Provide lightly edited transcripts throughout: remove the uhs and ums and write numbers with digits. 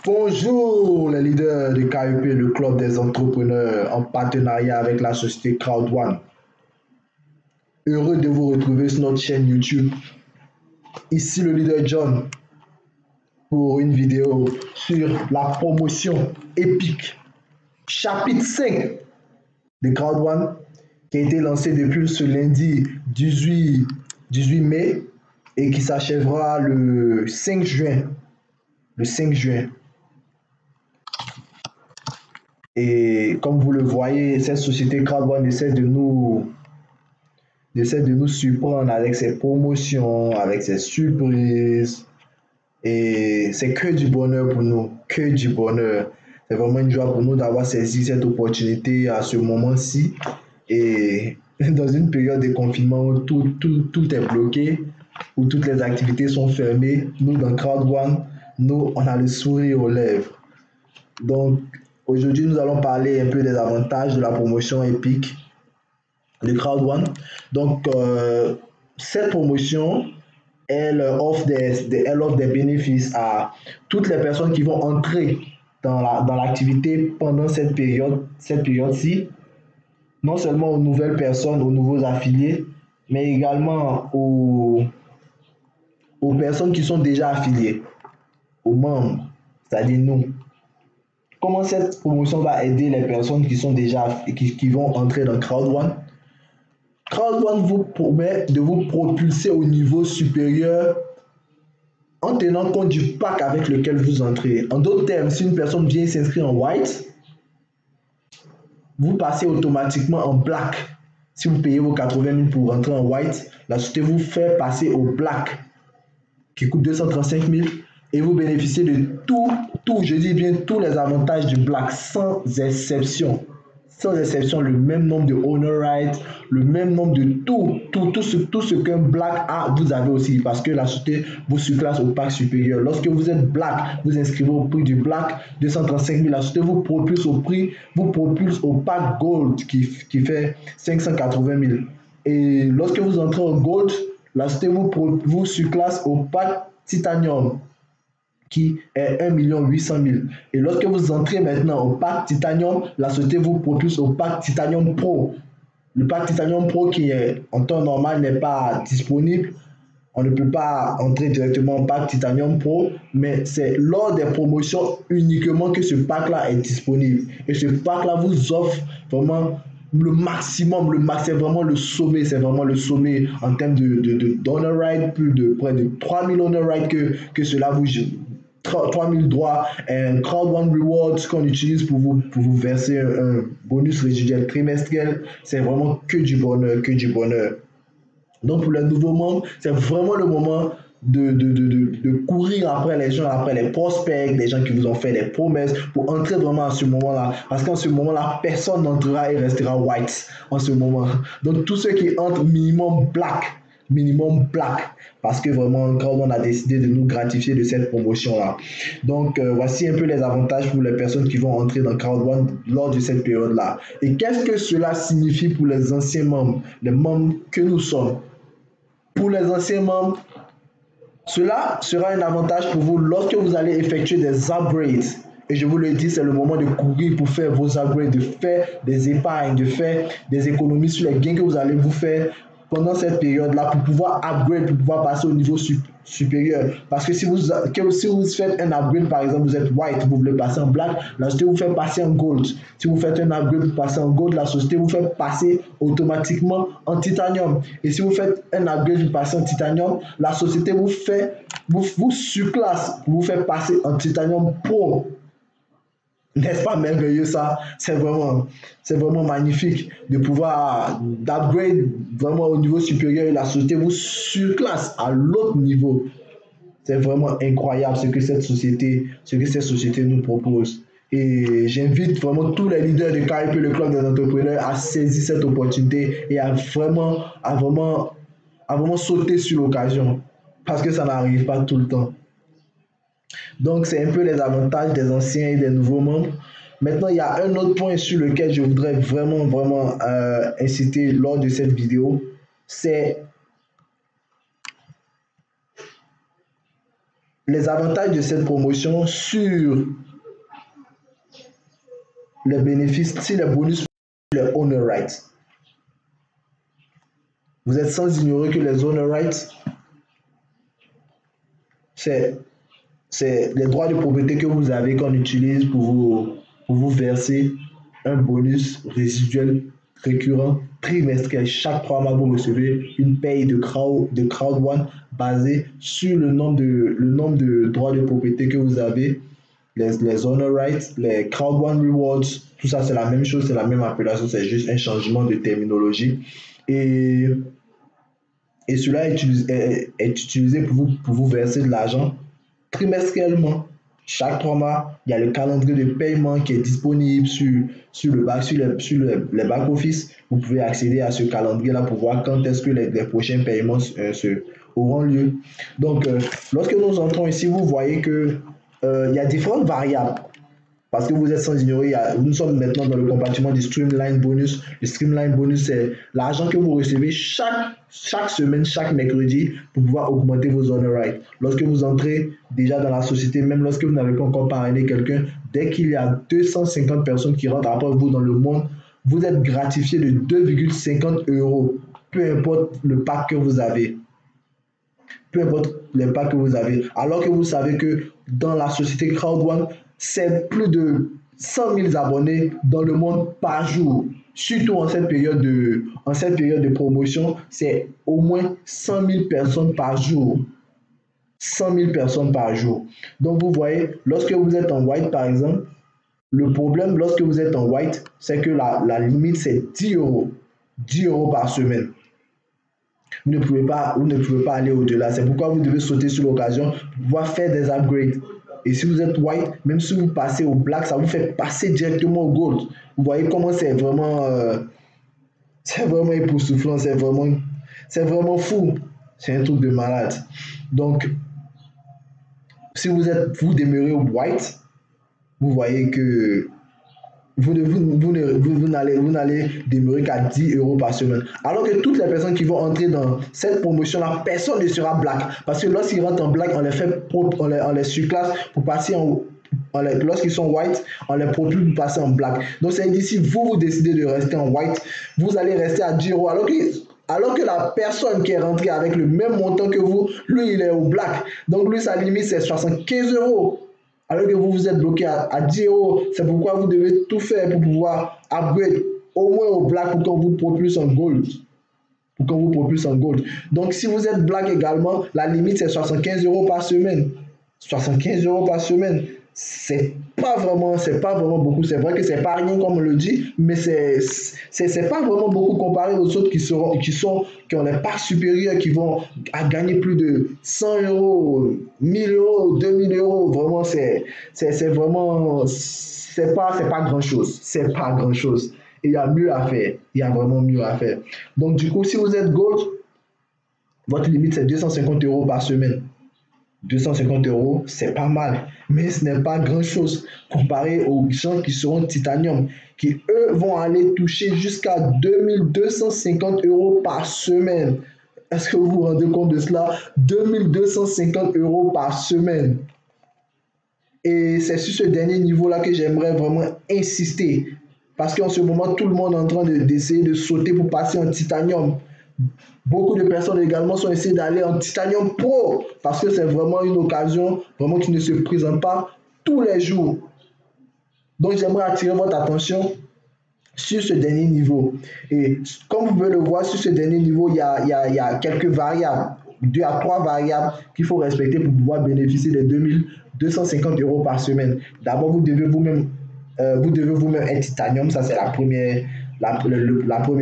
Bonjour les leaders du KUP, le club des entrepreneurs en partenariat avec la société Crowd1. Heureux de vous retrouver sur notre chaîne YouTube. Ici le leader John pour une vidéo sur la promotion épique chapitre 5 de Crowd1 qui a été lancé depuis ce lundi 18 mai et qui s'achèvera le 5 juin. Le 5 juin. Et comme vous le voyez, cette société Crowd1 essaie de nous surprendre avec ses promotions, avec ses surprises. Et c'est que du bonheur pour nous, que du bonheur. C'est vraiment une joie pour nous d'avoir saisi cette opportunité à ce moment-ci. Et dans une période de confinement où tout est bloqué, où toutes les activités sont fermées, nous dans Crowd1, nous, on a le sourire aux lèvres. Donc, aujourd'hui, nous allons parler un peu des avantages de la promotion épique de Crowd1. Donc, cette promotion, elle offre des bénéfices à toutes les personnes qui vont entrer dans l'activité pendant cette période-ci, non seulement aux nouvelles personnes, aux nouveaux affiliés, mais également aux personnes qui sont déjà affiliées, aux membres, c'est-à-dire nous. Comment cette promotion va aider les personnes qui vont entrer dans Crowd1? Crowd1 vous promet de vous propulser au niveau supérieur en tenant compte du pack avec lequel vous entrez. En d'autres termes, si une personne vient s'inscrire en white, vous passez automatiquement en black. Si vous payez vos 80 000 pour rentrer en white, la société vous fait passer au black qui coûte 235 000 et vous bénéficiez de je dis bien tous les avantages du black sans exception. Sans exception, le même nombre de honor rights, le même nombre de tout ce qu'un black a, vous avez aussi parce que la société vous surclasse au pack supérieur. Lorsque vous êtes black, vous inscrivez au prix du black 235 000. La société vous propulse au pack gold qui fait 580 000. Et lorsque vous entrez en gold, la société vous surclasse au pack titanium qui est 1 800 000. Et lorsque vous entrez maintenant au pack Titanium, la société vous propulse au pack Titanium Pro. Le pack Titanium Pro qui est en temps normal n'est pas disponible. On ne peut pas entrer directement au pack Titanium Pro, mais c'est lors des promotions uniquement que ce pack-là est disponible. Et ce pack-là vous offre vraiment le maximum, c'est vraiment le sommet, en termes d'honor ride, plus de près de 3000 honor ride que cela vous 3000 droits, un Crowd1 Rewards qu'on utilise pour vous verser un bonus résiduel trimestriel. C'est vraiment que du bonheur, que du bonheur. Donc pour les nouveaux membres, c'est vraiment le moment de courir après les gens, après les prospects, les gens qui vous ont fait des promesses pour entrer vraiment à ce moment-là. Parce qu'en ce moment-là, personne n'entrera et restera white en ce moment. Donc tous ceux qui entrent minimum black, parce que vraiment Crowd1 a décidé de nous gratifier de cette promotion là. Donc voici un peu les avantages pour les personnes qui vont entrer dans Crowd1 lors de cette période là. Et qu'est-ce que cela signifie pour les anciens membres, les membres que nous sommes? Pour les anciens membres, cela sera un avantage pour vous lorsque vous allez effectuer des upgrades. Et je vous le dis, c'est le moment de courir pour faire vos upgrades, de faire des épargnes, de faire des économies sur les gains que vous allez vous faire pendant cette période-là pour pouvoir upgrade, pour pouvoir passer au niveau supérieur. Parce que si vous faites un upgrade, par exemple, vous êtes white, vous voulez passer en black, la société vous fait passer en gold. Si vous faites un upgrade pour passer en gold, la société vous fait passer automatiquement en titanium. Et si vous faites un upgrade pour passer en titanium, la société vous surclasse pour vous faire passer en titanium pro. N'est-ce pas merveilleux ça? C'est vraiment magnifique de pouvoir d'upgrade vraiment au niveau supérieur et la société vous surclasse à l'autre niveau. C'est vraiment incroyable ce que cette société nous propose. Et j'invite vraiment tous les leaders de KUP, le club des entrepreneurs, à saisir cette opportunité et à vraiment sauter sur l'occasion. Parce que ça n'arrive pas tout le temps. Donc, c'est un peu les avantages des anciens et des nouveaux membres. Maintenant, il y a un autre point sur lequel je voudrais vraiment inciter lors de cette vidéo. C'est les avantages de cette promotion sur les bénéfices, sur les bonus, les owner rights. Vous êtes sans ignorer que les owner rights, c'est les droits de propriété que vous avez qu'on utilise pour vous verser un bonus résiduel récurrent trimestriel. Chaque 3 mois, vous recevez une paye de crowd one basée sur le nombre de droits de propriété que vous avez. Les owner rights, les crowd one rewards, tout ça c'est la même chose, c'est la même appellation, c'est juste un changement de terminologie. Et cela est utilisé pour vous verser de l'argent trimestriellement. Chaque 3 mois, il y a le calendrier de paiement qui est disponible sur les back-office. Vous pouvez accéder à ce calendrier-là pour voir quand est-ce que les prochains paiements auront lieu. Donc, lorsque nous entrons ici, vous voyez que il y a différentes variables. Parce que vous êtes sans ignorer, nous sommes maintenant dans le compartiment du Streamline Bonus. Le Streamline Bonus, c'est l'argent que vous recevez chaque semaine, chaque mercredi, pour pouvoir augmenter vos honor rights. Lorsque vous entrez déjà dans la société, même lorsque vous n'avez pas encore parrainé quelqu'un, dès qu'il y a 250 personnes qui rentrent après vous dans le monde, vous êtes gratifié de 2,50 €, peu importe le pack que vous avez. Peu importe les packs que vous avez. Alors que vous savez que dans la société Crowd1, c'est plus de 100 000 abonnés dans le monde par jour. Surtout en cette période de promotion, c'est au moins 100 000 personnes par jour. 100 000 personnes par jour. Donc vous voyez, lorsque vous êtes en white par exemple, le problème lorsque vous êtes en white, c'est que la limite c'est 10 €. 10 € par semaine. Vous ne pouvez pas aller au-delà. C'est pourquoi vous devez sauter sur l'occasion pour pouvoir faire des upgrades. Et si vous êtes white, même si vous passez au black, ça vous fait passer directement au gold. Vous voyez comment c'est vraiment époustouflant, c'est vraiment fou. C'est un truc de malade. Donc, si vous demeurez au white, vous voyez que vous n'allez demeurer qu'à 10 € par semaine. Alors que toutes les personnes qui vont entrer dans cette promotion-là, personne ne sera black. Parce que lorsqu'ils rentrent en black, on les surclasse pour passer lorsqu'ils sont white, on les propulse pour passer en black. Donc c'est dit, si vous décidez de rester en white, vous allez rester à 10 €. Alors que la personne qui est rentrée avec le même montant que vous, lui, il est au black. Donc lui, sa limite, c'est 75 €. Alors que vous êtes bloqué à 10 €. C'est pourquoi vous devez tout faire pour pouvoir upgrade au moins au black pour qu'on vous propulse en gold. Donc, si vous êtes black également, la limite c'est 75 € par semaine. 75 € par semaine. C'est pas vraiment beaucoup. C'est vrai que c'est pas rien comme on le dit, mais c'est pas vraiment beaucoup comparé aux autres qui ont les packs supérieurs qui vont à gagner plus de 100 €, 1000 €, 2000 €. Vraiment, c'est pas grand chose. C'est pas grand chose. Et il y a mieux à faire. Il y a vraiment mieux à faire. Donc, du coup, si vous êtes gold, votre limite c'est 250 € par semaine. 250 €, c'est pas mal, mais ce n'est pas grand-chose comparé aux gens qui seront titanium, qui eux vont aller toucher jusqu'à 2250 € par semaine. Est-ce que vous vous rendez compte de cela? 2250 € par semaine. Et c'est sur ce dernier niveau-là que j'aimerais vraiment insister. Parce qu'en ce moment, tout le monde est en train d'essayer de sauter pour passer en titanium. Beaucoup de personnes également sont essayées d'aller en titanium pro parce que c'est vraiment une occasion vraiment qui ne se présente pas tous les jours. Donc j'aimerais attirer votre attention sur ce dernier niveau. Et comme vous pouvez le voir, sur ce dernier niveau, il y a quelques variables, 2 à 3 variables qu'il faut respecter pour pouvoir bénéficier des 2250 € par semaine. D'abord, vous devez vous-même être titanium, ça c'est la première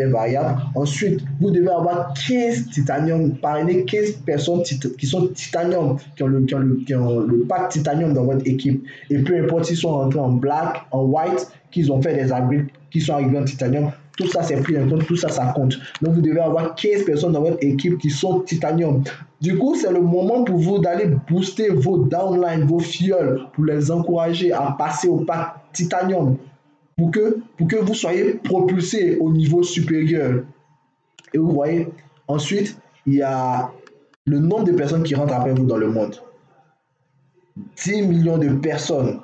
variable. Ensuite, vous devez avoir 15 titanium, parrainer 15 personnes qui sont titanium, qui ont le pack titanium dans votre équipe. Et peu importe s'ils sont rentrés en black, en white, qu'ils ont fait des upgrades, qu'ils sont arrivés en titanium, tout ça c'est pris en compte, tout ça ça compte. Donc vous devez avoir 15 personnes dans votre équipe qui sont titanium. Du coup, c'est le moment pour vous d'aller booster vos downlines, vos fioles, pour les encourager à passer au pack titanium, pour que vous soyez propulsé au niveau supérieur. Et vous voyez, ensuite, il y a le nombre de personnes qui rentrent après vous dans le monde. 10 millions de personnes.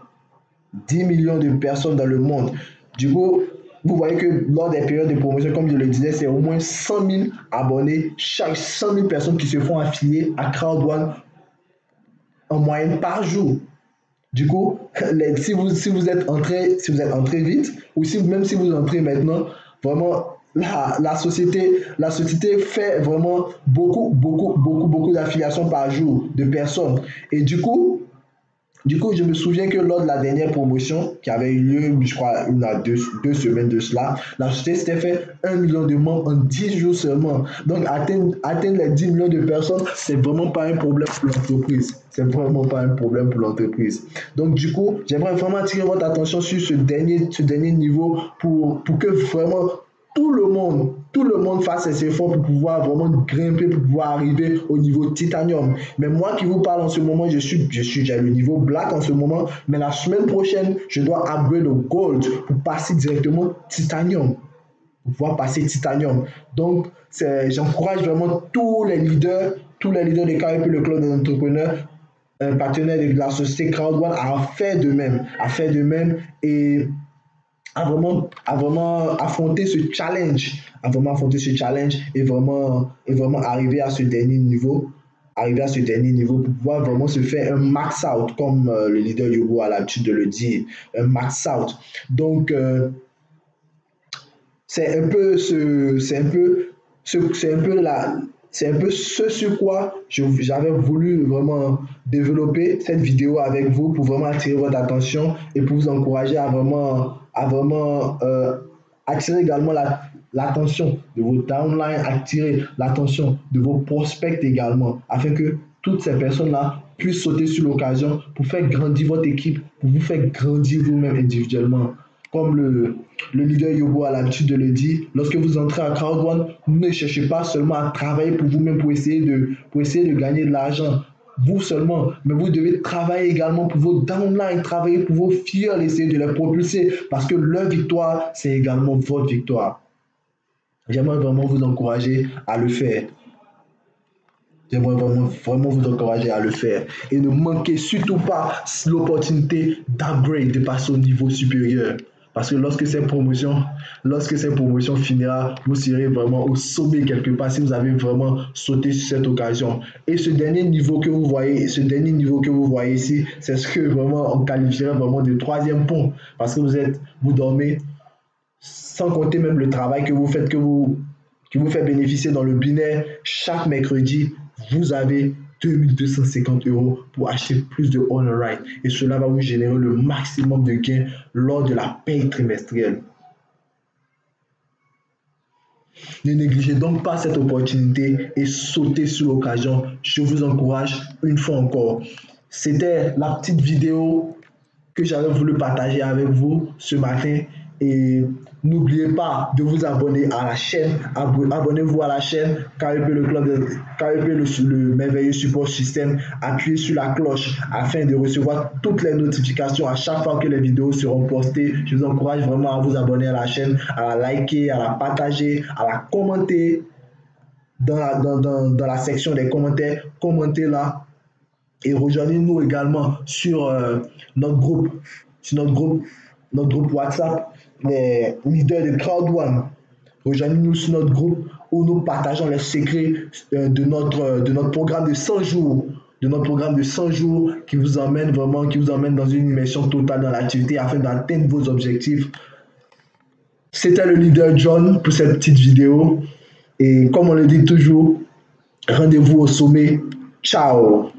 10 millions de personnes dans le monde. Du coup, vous voyez que lors des périodes de promotion, comme je le disais, c'est au moins 100 000 abonnés, chaque 100 000 personnes qui se font affilier à Crowd1 en moyenne par jour. Du coup, si vous êtes entré vite, ou même si vous entrez maintenant, vraiment, la société fait vraiment beaucoup d'affiliations par jour de personnes. Et du coup, je me souviens que lors de la dernière promotion qui avait eu lieu, je crois, il y a deux semaines de cela, la société s'était fait 1 million de membres en 10 jours seulement. Donc, atteindre les 10 millions de personnes, c'est vraiment pas un problème pour l'entreprise. C'est vraiment pas un problème pour l'entreprise. Donc, du coup, j'aimerais vraiment attirer votre attention sur ce dernier niveau pour que vraiment tout le monde fasse ses efforts pour pouvoir vraiment grimper, pour pouvoir arriver au niveau titanium. Mais moi qui vous parle en ce moment, j'ai le niveau black en ce moment, mais la semaine prochaine, je dois upgrade au gold pour passer directement titanium. Pour pouvoir passer titanium. Donc, j'encourage vraiment tous les leaders de KEP, le club des entrepreneurs, un partenaire de la société Crowd1 à faire de même et à vraiment affronter ce challenge, et vraiment arriver à ce dernier niveau, pour pouvoir vraiment se faire un max out, comme le leader Yobo a l'habitude de le dire, un max out. Donc, c'est un peu ce sur quoi j'avais voulu vraiment développer cette vidéo avec vous pour vraiment attirer votre attention et pour vous encourager à vraiment attirer également l'attention de vos downlines, attirer l'attention de vos prospects également, afin que toutes ces personnes-là puissent sauter sur l'occasion pour faire grandir votre équipe, pour vous faire grandir vous-même individuellement. Comme le leader Yobo a l'habitude de le dire, lorsque vous entrez à Crowd1, ne cherchez pas seulement à travailler pour vous-même pour essayer de gagner de l'argent, vous seulement, mais vous devez travailler également pour vos downlines, travailler pour vos filles, essayer de les propulser, parce que leur victoire, c'est également votre victoire. J'aimerais vraiment vous encourager à le faire. J'aimerais vraiment vous encourager à le faire. Et ne manquez surtout pas l'opportunité d'upgrade, de passer au niveau supérieur. Parce que lorsque cette promotion finira, vous serez vraiment au sommet quelque part si vous avez vraiment sauté sur cette occasion. Et ce dernier niveau que vous voyez ici, c'est ce que vraiment on qualifierait vraiment de troisième pont. Parce que vous dormez, sans compter même le travail que vous faites, qui vous fait bénéficier dans le binaire chaque mercredi, vous avez 2250 € pour acheter plus de Honor Right. Et cela va vous générer le maximum de gains lors de la paye trimestrielle. Ne négligez donc pas cette opportunité et sautez sur l'occasion. Je vous encourage une fois encore. C'était la petite vidéo que j'avais voulu partager avec vous ce matin. Et n'oubliez pas de vous abonner à la chaîne. Abonnez-vous à la chaîne KEP le club de KEP le merveilleux support système. Appuyez sur la cloche afin de recevoir toutes les notifications à chaque fois que les vidéos seront postées. Je vous encourage vraiment à vous abonner à la chaîne, à la liker, à la partager, à la commenter dans la section des commentaires. Commentez là. Et rejoignez-nous également sur notre groupe WhatsApp, les leaders de Crowd1. Rejoignez-nous sur notre groupe où nous partageons les secrets de notre programme de 100 jours. Qui vous emmène dans une immersion totale dans l'activité afin d'atteindre vos objectifs. C'était le leader John pour cette petite vidéo. Et comme on le dit toujours, rendez-vous au sommet. Ciao!